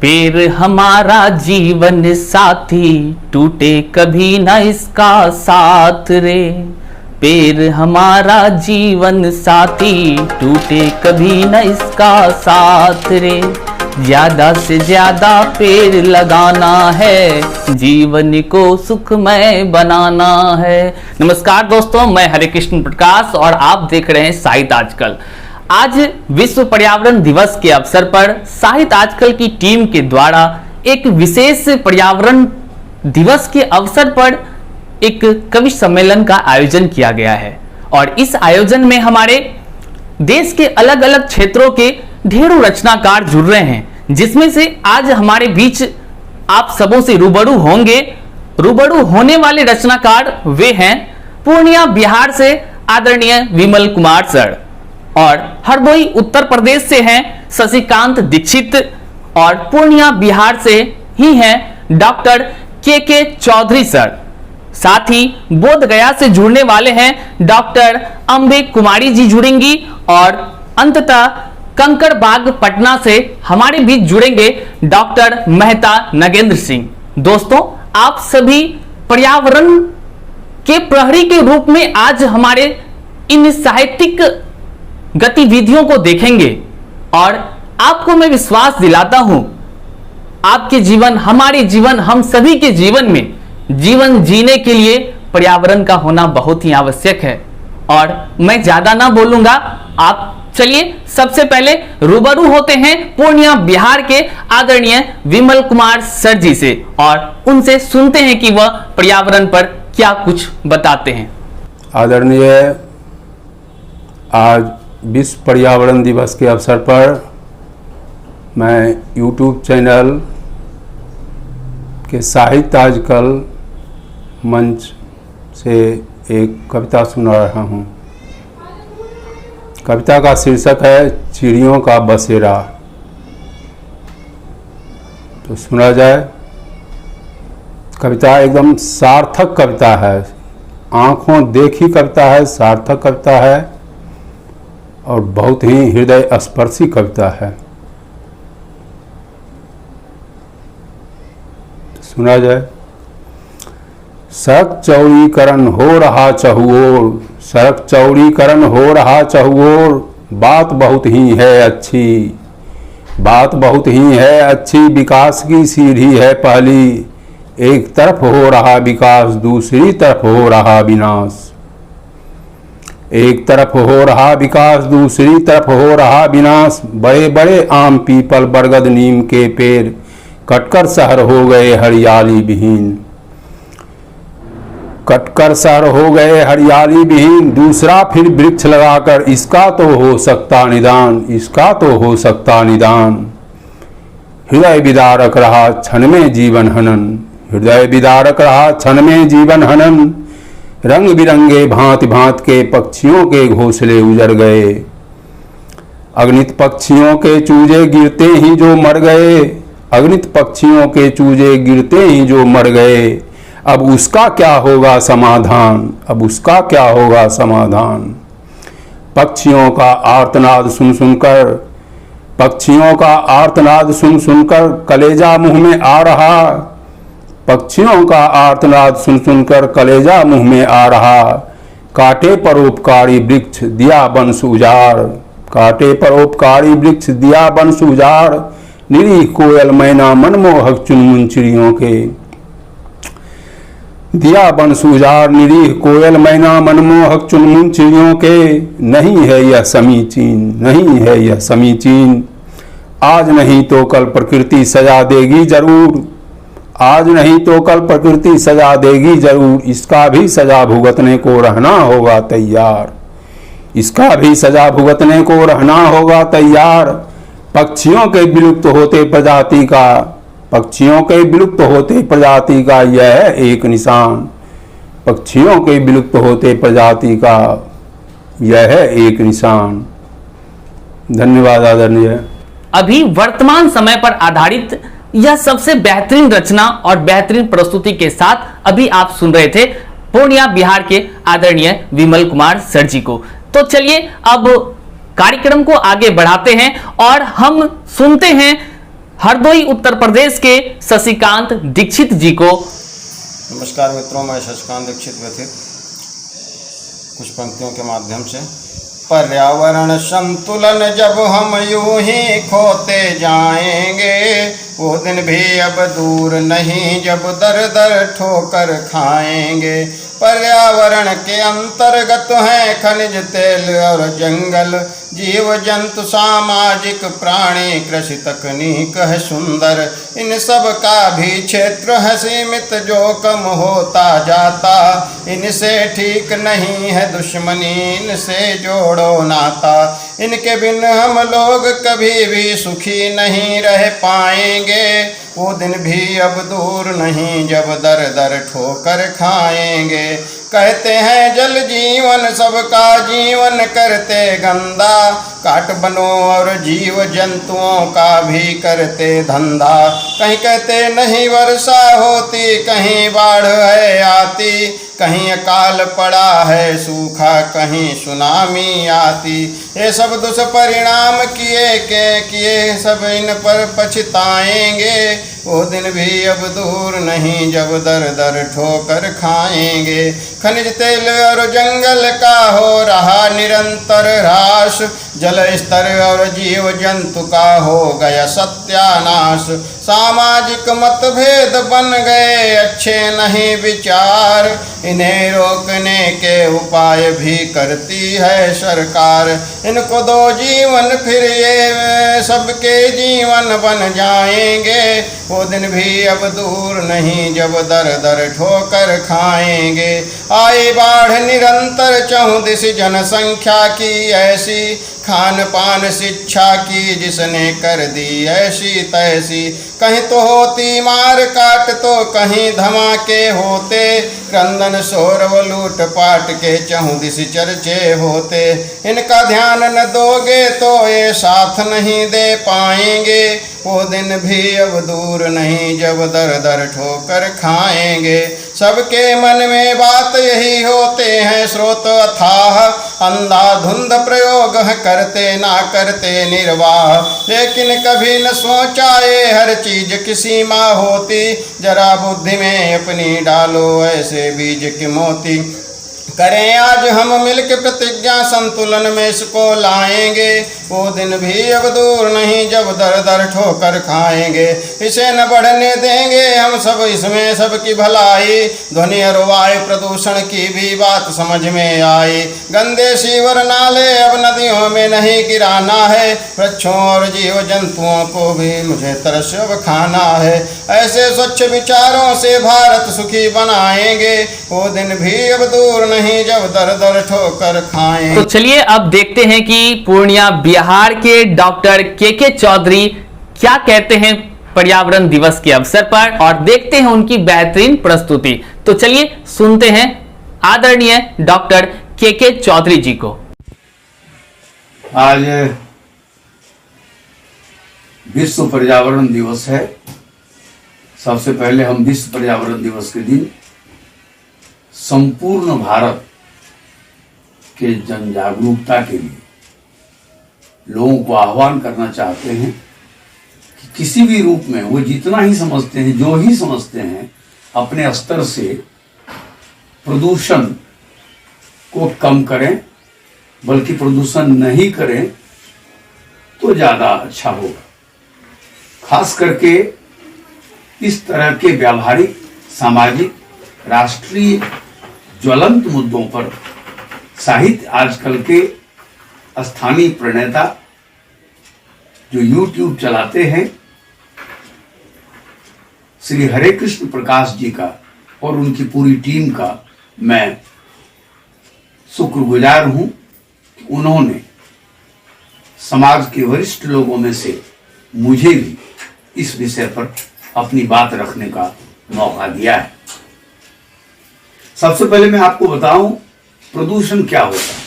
पेड़ हमारा जीवन साथी, टूटे कभी न इसका साथ रे। पेड़ हमारा जीवन साथी, टूटे कभी न इसका साथ रे। ज्यादा से ज्यादा पेड़ लगाना है, जीवन को सुखमय बनाना है। नमस्कार दोस्तों, मैं हरे कृष्ण प्रकाश और आप देख रहे हैं साहित्य आजकल। आज विश्व पर्यावरण दिवस के अवसर पर साहित्य आजकल की टीम के द्वारा एक विशेष पर्यावरण दिवस के अवसर पर एक कवि सम्मेलन का आयोजन किया गया है। और इस आयोजन में हमारे देश के अलग अलग क्षेत्रों के ढेरों रचनाकार जुड़ रहे हैं, जिसमें से आज हमारे बीच आप सबों से रूबरू होंगे। रूबरू होने वाले रचनाकार वे हैं पूर्णिया बिहार से आदरणीय विमल कुमार सर, और हरदोई उत्तर प्रदेश से हैं शशिकांत दीक्षित, और पूर्णिया बिहार से ही हैं डॉक्टर के चौधरी सर। साथ ही बोध गया से जुड़ने वाले हैं डॉक्टर अंबे कुमारी जी जुड़ेंगी, और अंततः कंकड़बाग पटना से हमारे बीच जुड़ेंगे डॉक्टर मेहता नगेंद्र सिंह। दोस्तों, आप सभी पर्यावरण के प्रहरी के रूप में आज हमारे इन साहित्यिक गतिविधियों को देखेंगे, और आपको मैं विश्वास दिलाता हूं, आपके जीवन, हमारे जीवन, हम सभी के जीवन में जीवन जीने के लिए पर्यावरण का होना बहुत ही आवश्यक है। और मैं ज्यादा ना बोलूंगा, आप चलिए सबसे पहले रूबरू होते हैं पूर्णिया बिहार के आदरणीय विमल कुमार सर जी से, और उनसे सुनते हैं कि वह पर्यावरण पर क्या कुछ बताते हैं। आदरणीय, आज विश्व पर्यावरण दिवस के अवसर पर मैं YouTube चैनल के साहित्य आजकल मंच से एक कविता सुना रहा हूँ। कविता का शीर्षक है चिड़ियों का बसेरा। तो सुना जाए। कविता एकदम सार्थक कविता है, आँखों देखी कविता है, सार्थक कविता है और बहुत ही हृदय स्पर्शी कविता है। सुना जाए। सड़क चौड़ीकरण हो रहा चहुओर, सड़क चौड़ीकरण हो रहा चहुओर, बात बहुत ही है अच्छी, बात बहुत ही है अच्छी, विकास की सीढ़ी है पहली, एक तरफ हो रहा विकास, दूसरी तरफ हो रहा विनाश। एक तरफ हो रहा विकास, दूसरी तरफ हो रहा विनाश। बड़े बड़े आम, पीपल, बरगद, नीम के पेड़ कटकर शहर हो गए हरियाली विहीन, कटकर शहर हो गए हरियाली विहीन। दूसरा फिर वृक्ष लगाकर इसका तो हो सकता निदान, इसका तो हो सकता निदान। हृदय विदारक रहा क्षण में जीवन हनन, हृदय विदारक रहा क्षण में जीवन हनन। रंग बिरंगे भांति भांति के पक्षियों के घोंसले उजड़ गए, अगणित पक्षियों के चूजे गिरते ही जो मर गए, अगणित पक्षियों के चूजे गिरते ही जो मर गए। अब उसका क्या होगा समाधान, अब उसका क्या होगा समाधान। पक्षियों का आर्तनाद सुन सुनकर, पक्षियों का आर्तनाद सुन सुनकर कलेजा मुंह में आ रहा, पक्षियों का आर्तनाद सुन सुनकर कलेजा मुंह में आ रहा। कांटे परोपकारी वृक्ष दिया वंश उजाड़, कांटे परोपकारी वृक्ष दिया वंश उजाड़। निरीह कोयल मैना मनमोहक चुनमुन चिड़ियों के, दिया वंश उजाड़। निरीह कोयल मैना मनमोहक चुनमुन चिड़ियों के। नहीं है यह समीचीन, नहीं है यह समीचीन। आज नहीं तो कल प्रकृति सजा देगी जरूर, आज नहीं तो कल प्रकृति सजा देगी जरूर। इसका भी सजा भुगतने को रहना होगा तैयार, इसका भी सजा भुगतने को रहना होगा तैयार। पक्षियों के विलुप्त होते प्रजाति का, पक्षियों के विलुप्त होते प्रजाति का यह है एक निशान, पक्षियों के विलुप्त होते प्रजाति का यह है एक निशान। धन्यवाद आदरणीय। अभी वर्तमान समय पर आधारित यह सबसे बेहतरीन रचना और बेहतरीन प्रस्तुति के साथ अभी आप सुन रहे थे पूर्णिया बिहार के आदरणीय विमल कुमार सर जी को। तो चलिए अब कार्यक्रम को आगे बढ़ाते हैं और हम सुनते हैं हरदोई उत्तर प्रदेश के शशिकांत दीक्षित जी को। नमस्कार मित्रों, मैं शशिकांत दीक्षित व्यथित कुछ पंक्तियों के माध्यम से। पर्यावरण संतुलन जब हम यूं ही खोते जाएंगे, वो दिन भी अब दूर नहीं जब दर दर ठोकर खाएंगे। पर्यावरण के अंतर्गत हैं खनिज तेल और जंगल, जीव जंतु सामाजिक प्राणी, कृषि तकनीक है सुंदर। इन सब का भी क्षेत्र है सीमित जो कम होता जाता। इनसे ठीक नहीं है दुश्मनी, इनसे जोड़ो नाता। इनके बिन हम लोग कभी भी सुखी नहीं रह पाएंगे, वो दिन भी अब दूर नहीं जब दर दर ठोकर खाएंगे। कहते हैं जल जीवन सबका जीवन करते गंदा, काट बनों और जीव जंतुओं का भी करते धंधा। कहीं कहते नहीं वर्षा होती, कहीं बाढ़ है आती, कहीं अकाल पड़ा है सूखा, कहीं सुनामी आती। ये सब दुष्परिणाम किए सब इन पर पछताएंगे, वो दिन भी अब दूर नहीं जब दर दर ठोकर खाएंगे। खनिज तेल और जंगल का हो रहा निरंतर ह्रास, जल स्तर और जीव जंतु का हो गया सत्यानाश। सामाजिक मतभेद बन गए अच्छे नहीं विचार, इन्हें रोकने के उपाय भी करती है सरकार। इनको दो जीवन फिर ये सबके जीवन बन जाएंगे, वो दिन भी अब दूर नहीं जब दर दर ठोकर खाएंगे। आई बाढ़ निरंतर चहुदिश जनसंख्या की ऐसी, खान पान शिक्षा की जिसने कर दी ऐसी तैसी। कहीं तो होती मार काट तो कहीं धमाके होते, क्रंदन शोर व लूट पाट के चहुदिश चर्चे होते। इनका ध्यान न दोगे तो ये साथ नहीं दे पाएंगे, वो दिन भी अब दूर नहीं जब दर दर ठोकर खाएंगे। सबके मन में बात यही होते हैं स्रोत अथाह, अंधाधुंध प्रयोग करते ना करते निर्वाह। लेकिन कभी न सोचा ये हर चीज की सीमा होती, जरा बुद्धि में अपनी डालो ऐसे बीज की मोती। करें आज हम मिलकर प्रतिज्ञा संतुलन में इसको लाएंगे, वो दिन भी अब दूर नहीं जब दर दर ठोकर खाएंगे। इसे न बढ़ने देंगे हम सब, इसमें सबकी भलाई। ध्वनि और वायु प्रदूषण की भी बात समझ में आई। गंदे सीवर नाले अब नदियों में नहीं गिराना है, वृक्षों और जीव जंतुओं को भी मुझे तरस अब खाना है। ऐसे स्वच्छ विचारों से भारत सुखी बनाएंगे, वो दिन भी अब दूर नहीं जब दर दर ठोकर खाएं। तो चलिए अब देखते हैं कि पूर्णिया बिहार के डॉक्टर के चौधरी क्या कहते हैं पर्यावरण दिवस के अवसर पर, और देखते हैं उनकी बेहतरीन प्रस्तुति। तो चलिए सुनते हैं आदरणीय डॉक्टर के चौधरी जी को। आज विश्व पर्यावरण दिवस है। सबसे पहले हम विश्व पर्यावरण दिवस के दिन संपूर्ण भारत के जन जागरूकता के लिए लोगों को आह्वान करना चाहते हैं कि किसी भी रूप में वो जितना ही समझते हैं, जो ही समझते हैं, अपने स्तर से प्रदूषण को कम करें, बल्कि प्रदूषण नहीं करें तो ज़्यादा अच्छा होगा। खास करके इस तरह के व्यावहारिक, सामाजिक, राष्ट्रीय ज्वलंत मुद्दों पर साहित्य आजकल के स्थानीय प्रणेता जो YouTube चलाते हैं, श्री हरे कृष्ण प्रकाश जी का और उनकी पूरी टीम का मैं शुक्रगुजार हूं कि उन्होंने समाज के वरिष्ठ लोगों में से मुझे भी इस विषय पर अपनी बात रखने का मौका दिया है। सबसे पहले मैं आपको बताऊं प्रदूषण क्या होता है।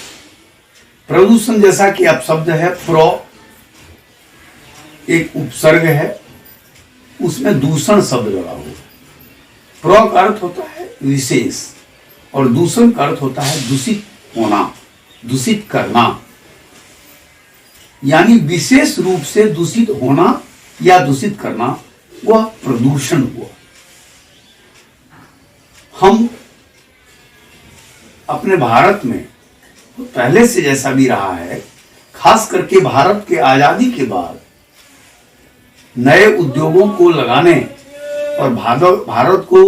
प्रदूषण जैसा कि आप शब्द है प्रो, एक उपसर्ग है, उसमें दूषण शब्द लगा हुआ है। प्रो का अर्थ होता है विशेष और दूषण का अर्थ होता है दूषित होना, दूषित करना, यानी विशेष रूप से दूषित होना या दूषित करना वह प्रदूषण हुआ। हम अपने भारत में पहले से जैसा भी रहा है, खास करके भारत के आजादी के बाद नए उद्योगों को लगाने और भारत को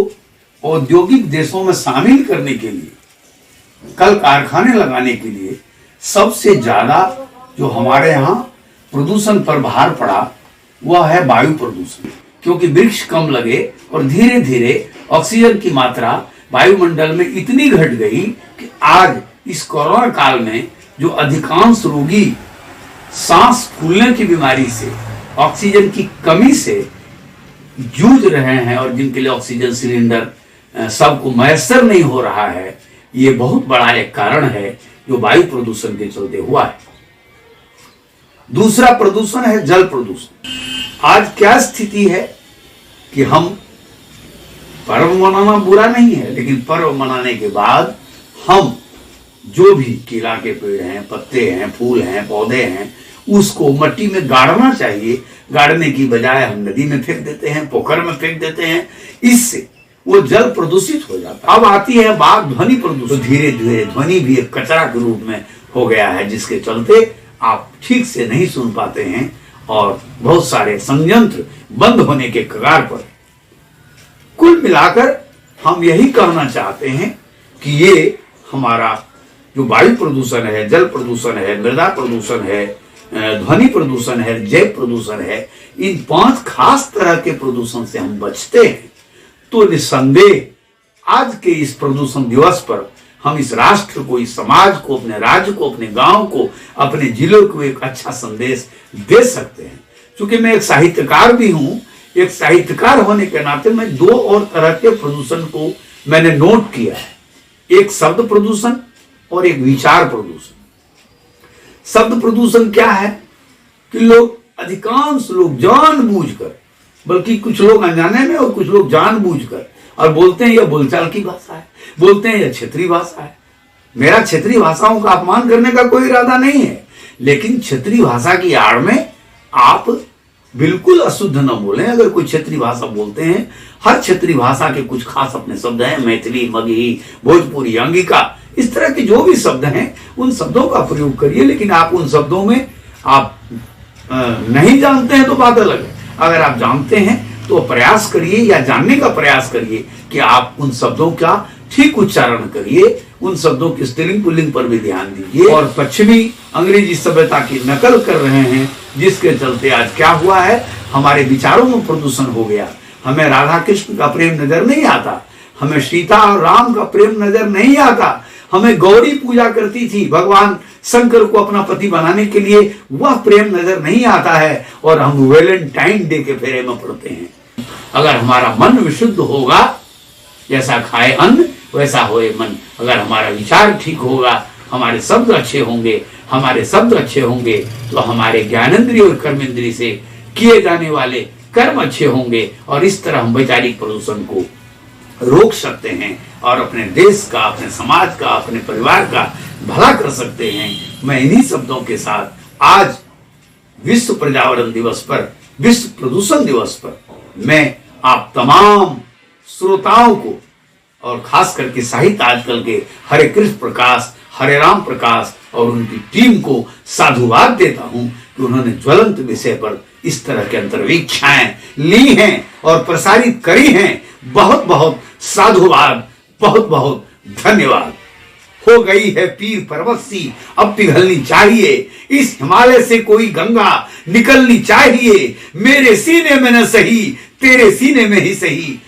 औद्योगिक देशों में शामिल करने के लिए, कल कारखाने लगाने के लिए सबसे ज्यादा जो हमारे यहाँ प्रदूषण पर भार पड़ा वह है वायु प्रदूषण। क्योंकि वृक्ष कम लगे और धीरे धीरे ऑक्सीजन की मात्रा वायुमंडल में इतनी घट गई कि आज इस कोरोना काल में जो अधिकांश रोगी सांस फूलने की बीमारी से, ऑक्सीजन की कमी से जूझ रहे हैं और जिनके लिए ऑक्सीजन सिलेंडर सबको मैसर नहीं हो रहा है, ये बहुत बड़ा एक कारण है जो वायु प्रदूषण के चलते हुआ है। दूसरा प्रदूषण है जल प्रदूषण। आज क्या स्थिति है कि हम पर्व मनाना बुरा नहीं है, लेकिन पर्व मनाने के बाद हम जो भी केला के पेड़ हैं, पत्ते हैं, फूल हैं, पौधे हैं, उसको मिट्टी में गाड़ना चाहिए। गाड़ने की बजाय हम नदी में फेंक देते हैं, पोखर में फेंक देते हैं, इससे वो जल प्रदूषित हो जाता है। अब आती है बात ध्वनि प्रदूषण। तो धीरे धीरे ध्वनि भी एक कचरा के रूप में हो गया है, जिसके चलते आप ठीक से नहीं सुन पाते हैं और बहुत सारे संयंत्र बंद होने के कगार पर। कुल मिलाकर हम यही कहना चाहते हैं कि ये हमारा जो वायु प्रदूषण है, जल प्रदूषण है, मृदा प्रदूषण है, ध्वनि प्रदूषण है, जैव प्रदूषण है, इन 5 खास तरह के प्रदूषण से हम बचते हैं तो निस्संदेह आज के इस प्रदूषण दिवस पर हम इस राष्ट्र को, इस समाज को, अपने राज्य को, अपने गांव को, अपने जिलों को एक अच्छा संदेश दे सकते हैं। क्योंकि मैं एक साहित्यकार भी हूं, एक साहित्यकार होने के नाते मैं 2 और तरह के प्रदूषण को मैंने नोट किया है, एक शब्द प्रदूषण और एक विचार प्रदूषण। शब्द प्रदूषण क्या है कि लोग, अधिकांश लोग जानबूझकर, बल्कि कुछ लोग अनजाने में और कुछ लोग जानबूझकर, और बोलते हैं यह बोलचाल की भाषा है, बोलते हैं यह क्षेत्रीय भाषा है। मेरा क्षेत्रीय भाषाओं का अपमान करने का कोई इरादा नहीं है, लेकिन क्षेत्रीय भाषा की आड़ में आप बिल्कुल अशुद्ध न बोलें। अगर कोई क्षेत्रीय भाषा बोलते हैं, हर क्षेत्रीय भाषा के कुछ खास अपने शब्द हैं, मैथिली, मगही, भोजपुरी, अंगिका, इस तरह के जो भी शब्द हैं उन शब्दों का प्रयोग करिए। लेकिन आप उन शब्दों में आप नहीं जानते हैं तो बात अलग है। अगर आप जानते हैं तो प्रयास करिए या जानने का प्रयास करिए कि आप उन शब्दों का ठीक उच्चारण करिए, उन शब्दों की स्त्रीलिंग पुल्लिंग पर भी ध्यान दीजिए। और पश्चिमी अंग्रेजी सभ्यता की नकल कर रहे हैं, जिसके चलते आज क्या हुआ है, हमारे विचारों में प्रदूषण हो गया। हमें राधा कृष्ण का प्रेम नजर नहीं आता, हमें सीता और राम का प्रेम नजर नहीं आता, हमें गौरी पूजा करती थी भगवान शंकर को अपना पति बनाने के लिए, वह प्रेम नजर नहीं आता है और हम वैलेंटाइन डे के फेरे में पड़ते हैं। अगर हमारा मन विशुद्ध होगा, जैसा खाए अन्न वैसा होए मन, अगर हमारा विचार ठीक होगा, हमारे शब्द अच्छे होंगे, हमारे शब्द अच्छे होंगे तो हमारे ज्ञानेंद्रिय और कर्मेंद्रिय से किए जाने वाले कर्म अच्छे होंगे और इस तरह हम वैचारिक प्रदूषण को रोक सकते हैं और अपने देश का, अपने समाज का, अपने परिवार का भला कर सकते हैं। मैं इन्हीं शब्दों के साथ आज विश्व पर्यावरण दिवस पर, विश्व प्रदूषण दिवस पर मैं आप तमाम श्रोताओं को और खास करके साहित्य आजकल के हरे कृष्ण प्रकाश, हरे राम प्रकाश और उनकी टीम को साधुवाद देता हूं कि उन्होंने ज्वलंत विषय पर इस तरह के अंतर्वीक्षाएं ली हैं और प्रसारित करी हैं। बहुत बहुत साधुवाद, बहुत बहुत धन्यवाद। हो गई है पीर पर्वत सी, अब पिघलनी चाहिए, इस हिमालय से कोई गंगा निकलनी चाहिए। मेरे सीने में न सही, तेरे सीने में ही सही,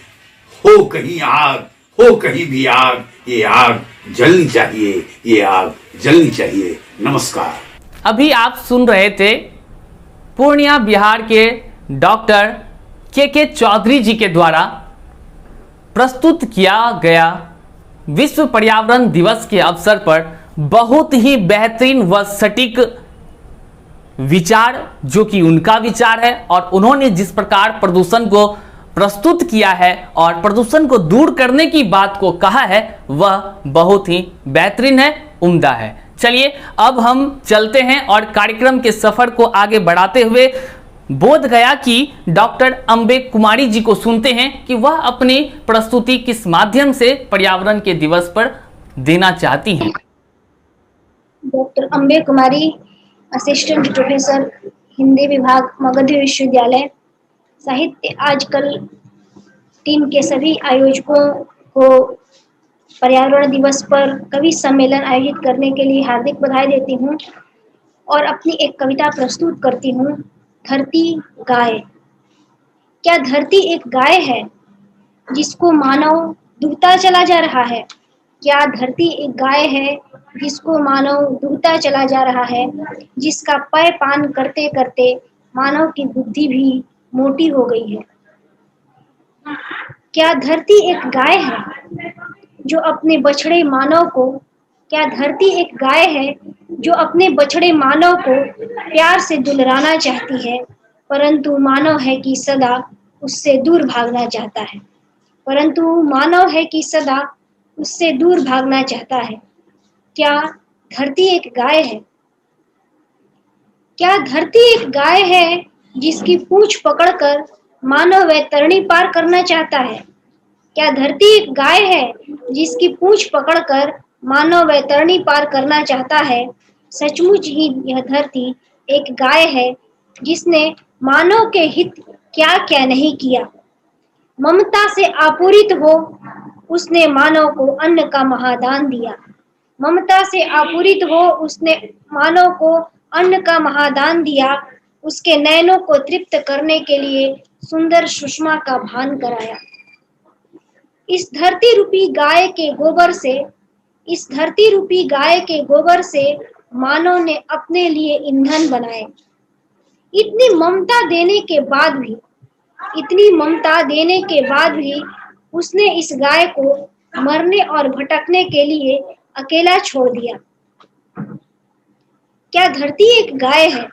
हो कहीं आग, हो कहीं भी आग, ये आग जलनी चाहिए, ये आग जलनी चाहिए। नमस्कार। अभी आप सुन रहे थे पूर्णिया बिहार के डॉक्टर के चौधरी जी के द्वारा प्रस्तुत किया गया विश्व पर्यावरण दिवस के अवसर पर बहुत ही बेहतरीन व सटीक विचार, जो कि उनका विचार है और उन्होंने जिस प्रकार प्रदूषण को प्रस्तुत किया है और प्रदूषण को दूर करने की बात को कहा है, वह बहुत ही बेहतरीन है, उम्दा है। चलिए अब हम चलते हैं और कार्यक्रम के सफर को आगे बढ़ाते हुए बोध गया कि डॉक्टर अम्बे कुमारी जी को सुनते हैं कि वह अपनी प्रस्तुति किस माध्यम से पर्यावरण के दिवस पर देना चाहती हैं। डॉक्टर अम्बे कुमारी, असिस्टेंट प्रोफेसर, हिंदी विभाग, मगध विश्वविद्यालय। साहित्य आजकल टीम के सभी आयोजकों को पर्यावरण दिवस पर कवि सम्मेलन आयोजित करने के लिए हार्दिक बधाई देती हूँ और अपनी एक कविता प्रस्तुत करती हूँ। धरती गाय। क्या धरती एक गाय है जिसको मानव दूहता चला जा रहा है? क्या धरती एक गाय है जिसको मानव दूहता चला जा रहा है, जिसका पेय पान करते करते मानव की बुद्धि भी मोटी हो गई है? क्या धरती एक गाय है जो अपने बछड़े मानव को क्या धरती एक गाय है जो अपने बछड़े मानव को प्यार से दुलराना चाहती है, परंतु मानव है कि सदा उससे दूर भागना चाहता है, परंतु मानव है कि सदा उससे दूर भागना चाहता है। क्या धरती एक गाय है? क्या धरती एक गाय है जिसकी पूंछ पकड़कर मानव वैतरणी पार करना चाहता है? क्या धरती एक गाय है जिसकी पूंछ पकड़कर मानव वैतरणी पार करना चाहता है? सचमुच ही यह धरती एक गाय है जिसने मानव के हित क्या क्या नहीं किया। ममता से आपूरित हो उसने मानव को अन्न का महादान दिया। ममता से आपूरित हो उसने मानव को अन्न का महादान दिया। उसके नयनों को तृप्त करने के लिए सुंदर सुषमा का भान कराया। इस धरती रूपी गाय के गोबर से इस धरती रूपी गाय के गोबर से मानव ने अपने लिए ईंधन बनाए। इतनी ममता देने के बाद भी इतनी ममता देने के बाद भी उसने इस गाय को मरने और भटकने के लिए अकेला छोड़ दिया। क्या धरती एक गाय है?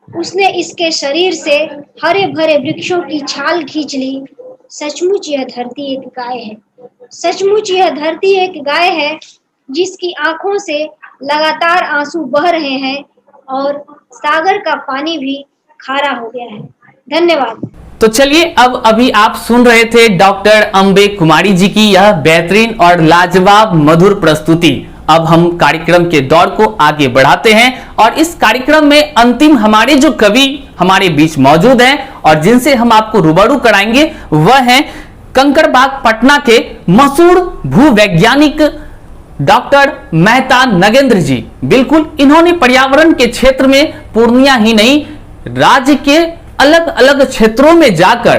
उसने इसके शरीर से हरे भरे वृक्षों की छाल खींच ली। सचमुच यह धरती एक गाय है। सचमुच यह धरती एक गाय है जिसकी आंखों से लगातार आंसू बह रहे हैं और सागर का पानी भी खारा हो गया है। धन्यवाद। तो चलिए, अब अभी आप सुन रहे थे डॉक्टर अम्बे कुमारी जी की यह बेहतरीन और लाजवाब मधुर प्रस्तुति। अब हम कार्यक्रम के दौर को आगे बढ़ाते हैं और इस कार्यक्रम में अंतिम हमारे जो कवि हमारे बीच मौजूद हैं और जिनसे हम आपको रूबरू कराएंगे वह हैं कंकड़बाग पटना के मशहूर भूवैज्ञानिक डॉक्टर मेहता नगेंद्र जी। बिल्कुल, इन्होंने पर्यावरण के क्षेत्र में पूर्णिया ही नहीं राज्य के अलग अलग क्षेत्रों में जाकर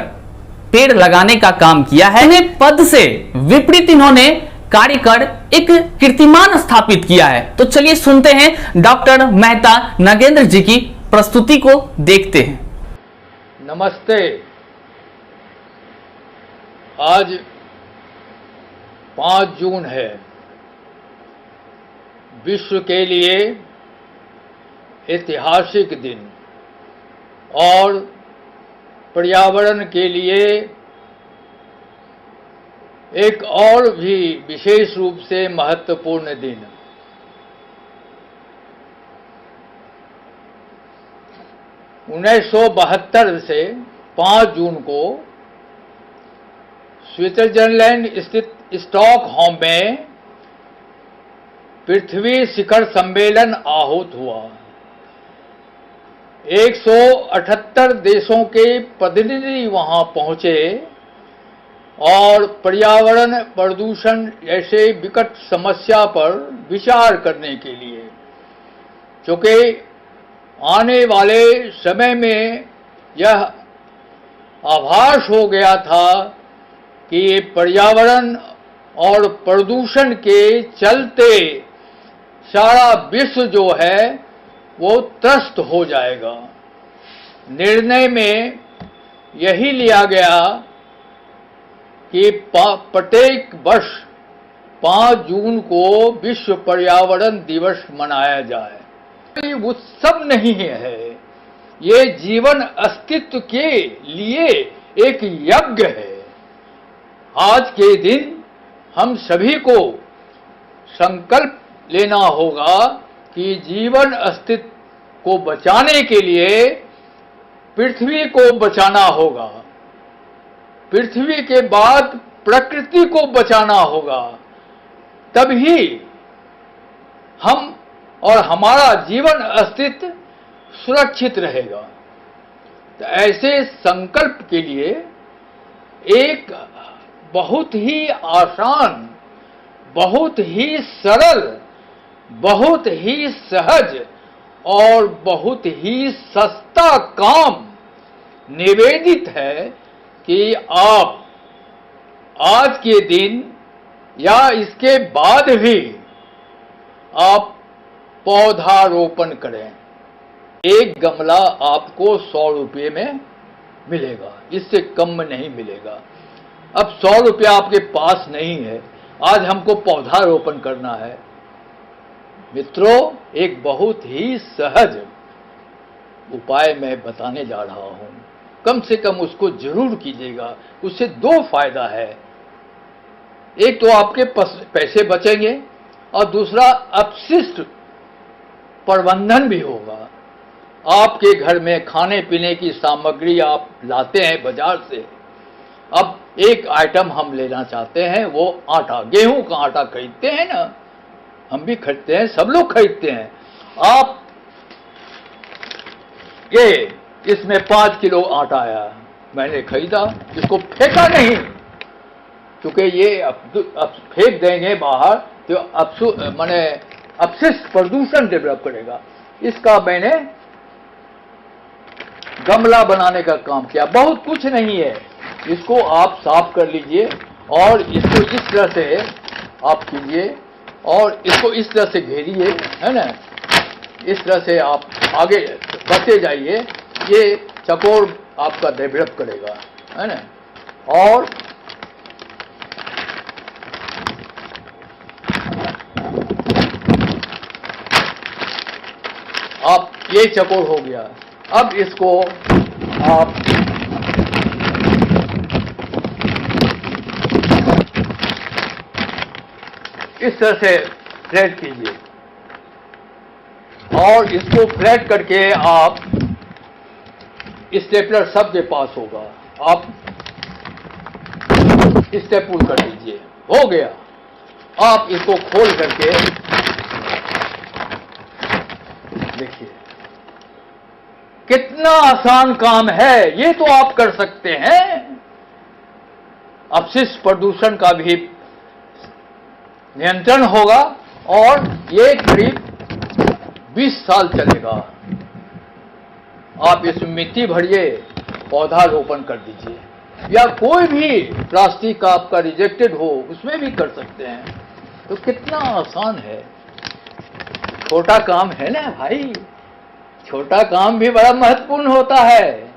पेड़ लगाने का काम किया है। इन्हें पद से विपरीत इन्होंने कार्य कर एक कीर्तिमान स्थापित किया है। तो चलिए सुनते हैं डॉक्टर मेहता नगेंद्र जी की प्रस्तुति को देखते हैं। नमस्ते। आज 5 जून है। विश्व के लिए ऐतिहासिक दिन और पर्यावरण के लिए एक और भी विशेष रूप से महत्वपूर्ण दिन। उन्नीस 1972 से 5 जून को स्विट्जरलैंड स्थित स्टॉकहोम में पृथ्वी शिखर सम्मेलन आहूत हुआ। 178 देशों के प्रतिनिधि वहां पहुंचे और पर्यावरण प्रदूषण जैसे विकट समस्या पर विचार करने के लिए, क्योंकि आने वाले समय में यह आभास हो गया था कि पर्यावरण और प्रदूषण के चलते सारा विश्व जो है वो त्रस्त हो जाएगा। निर्णय में यही लिया गया कि प्रत्येक वर्ष 5 जून को विश्व पर्यावरण दिवस मनाया जाए। ये उत्सव नहीं है, ये जीवन अस्तित्व के लिए एक यज्ञ है। आज के दिन हम सभी को संकल्प लेना होगा कि जीवन अस्तित्व को बचाने के लिए पृथ्वी को बचाना होगा, पृथ्वी के बाद प्रकृति को बचाना होगा, तभी हम और हमारा जीवन अस्तित्व सुरक्षित रहेगा। तो ऐसे संकल्प के लिए एक बहुत ही आसान, बहुत ही सरल, बहुत ही सहज और बहुत ही सस्ता काम निवेदित है कि आप आज के दिन या इसके बाद भी आप पौधारोपण करें। एक गमला आपको 100 रुपये में मिलेगा, इससे कम में नहीं मिलेगा। अब 100 रुपया आपके पास नहीं है, आज हमको पौधारोपण करना है। मित्रों, एक बहुत ही सहज उपाय मैं बताने जा रहा हूं, कम से कम उसको जरूर कीजिएगा। उससे 2 फायदा है, एक तो आपके पैसे बचेंगे और दूसरा अपशिष्ट प्रबंधन भी होगा। आपके घर में खाने पीने की सामग्री आप लाते हैं बाजार से, अब एक आइटम हम लेना चाहते हैं, वो आटा, गेहूं का आटा खरीदते हैं ना, हम भी खरीदते हैं, सब लोग खरीदते हैं। आप ये इसमें 5 किलो आटा आया, मैंने खरीदा, इसको फेंका नहीं, क्योंकि ये अब फेंक देंगे बाहर तो माने अपशिष्ट प्रदूषण डेवलप करेगा। इसका मैंने गमला बनाने का काम किया, बहुत कुछ नहीं है। इसको आप साफ कर लीजिए और इसको इस तरह से आप कीजिए और इसको इस तरह से घेरिए, है ना, इस तरह से आप आगे बढ़ते जाइए, ये चकोर आपका डेवलप करेगा, है ना। और आप ये चकोर हो गया, अब इसको आप इस तरह से फ्लैट कीजिए और इसको फ्लैट करके आप स्टेपलर सबके पास होगा, आप स्टेपल कर दीजिए, हो गया। आप इसको खोल करके देखिए कितना आसान काम है, ये तो आप कर सकते हैं। अपशिष्ट प्रदूषण का भी नियंत्रण होगा और ये करीब 20 साल चलेगा। आप इसमें मिट्टी भरिए, पौधारोपण कर दीजिए, या कोई भी प्लास्टिक का आपका रिजेक्टेड हो उसमें भी कर सकते हैं। तो कितना आसान है, छोटा काम है ना भाई, छोटा काम भी बड़ा महत्वपूर्ण होता है,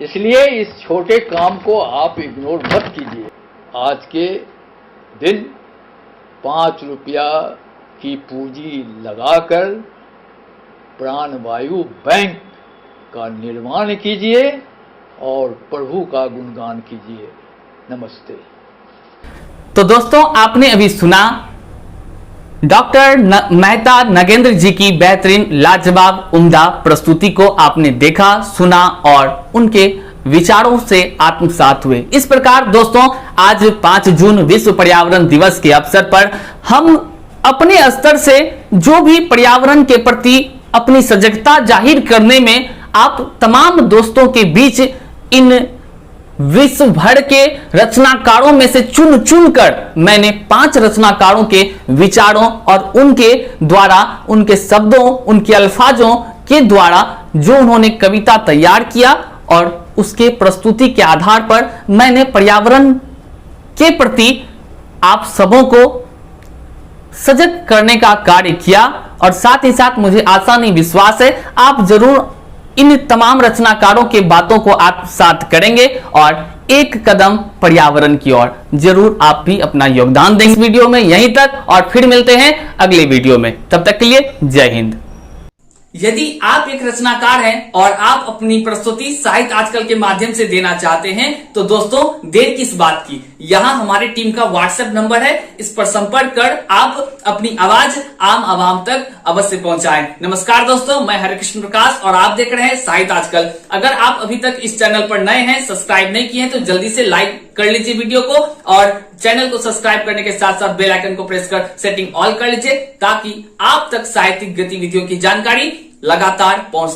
इसलिए इस छोटे काम को आप इग्नोर मत कीजिए। आज के दिन 5 रुपया की पूंजी लगाकर प्राणवायु बैंक का निर्माण कीजिए और प्रभु का गुणगान कीजिए। नमस्ते। तो दोस्तों, आपने अभी सुना डॉक्टर मेहता नगेंद्र जी की बेहतरीन लाजवाब उम्दा प्रस्तुति को आपने देखा, सुना और उनके विचारों से आत्मसात हुए। इस प्रकार दोस्तों, आज 5 जून विश्व पर्यावरण दिवस के अवसर पर हम अपने स्तर से जो भी पर्यावरण के प्रति अपनी सजगता जाहिर करने में आप तमाम दोस्तों के बीच इन विश्व भर के रचनाकारों में से चुन चुन कर मैंने 5 रचनाकारों के विचारों और उनके द्वारा, उनके शब्दों, उनके अल्फाजों के द्वारा जो उन्होंने कविता तैयार किया और उसके प्रस्तुति के आधार पर मैंने पर्यावरण के प्रति आप सबों को सजग करने का कार्य किया। और साथ ही साथ मुझे आशा नहीं विश्वास है आप जरूर इन तमाम रचनाकारों के बातों को आत्मसात करेंगे और एक कदम पर्यावरण की ओर जरूर आप भी अपना योगदान देंगे। इस वीडियो में यहीं तक और फिर मिलते हैं अगले वीडियो में, तब तक के लिए जय हिंद। यदि आप एक रचनाकार हैं और आप अपनी प्रस्तुति साहित्य आजकल के माध्यम से देना चाहते हैं तो दोस्तों देर किस बात की, यहां हमारे टीम का व्हाट्सएप नंबर है, इस पर संपर्क कर आप अपनी आवाज आम आवाम तक अवश्य पहुंचाएं। नमस्कार दोस्तों, मैं हरिकृष्ण प्रकाश और आप देख रहे हैं साहित्य आजकल। अगर आप अभी तक इस चैनल पर नए हैं, सब्सक्राइब नहीं किए हैं तो जल्दी से लाइक कर लीजिए वीडियो को और चैनल को सब्सक्राइब करने के साथ साथ बेल आइकन को प्रेस कर सेटिंग ऑल कर लीजिए ताकि आप तक साहित्यिक गतिविधियों की जानकारी लगातार पहुंच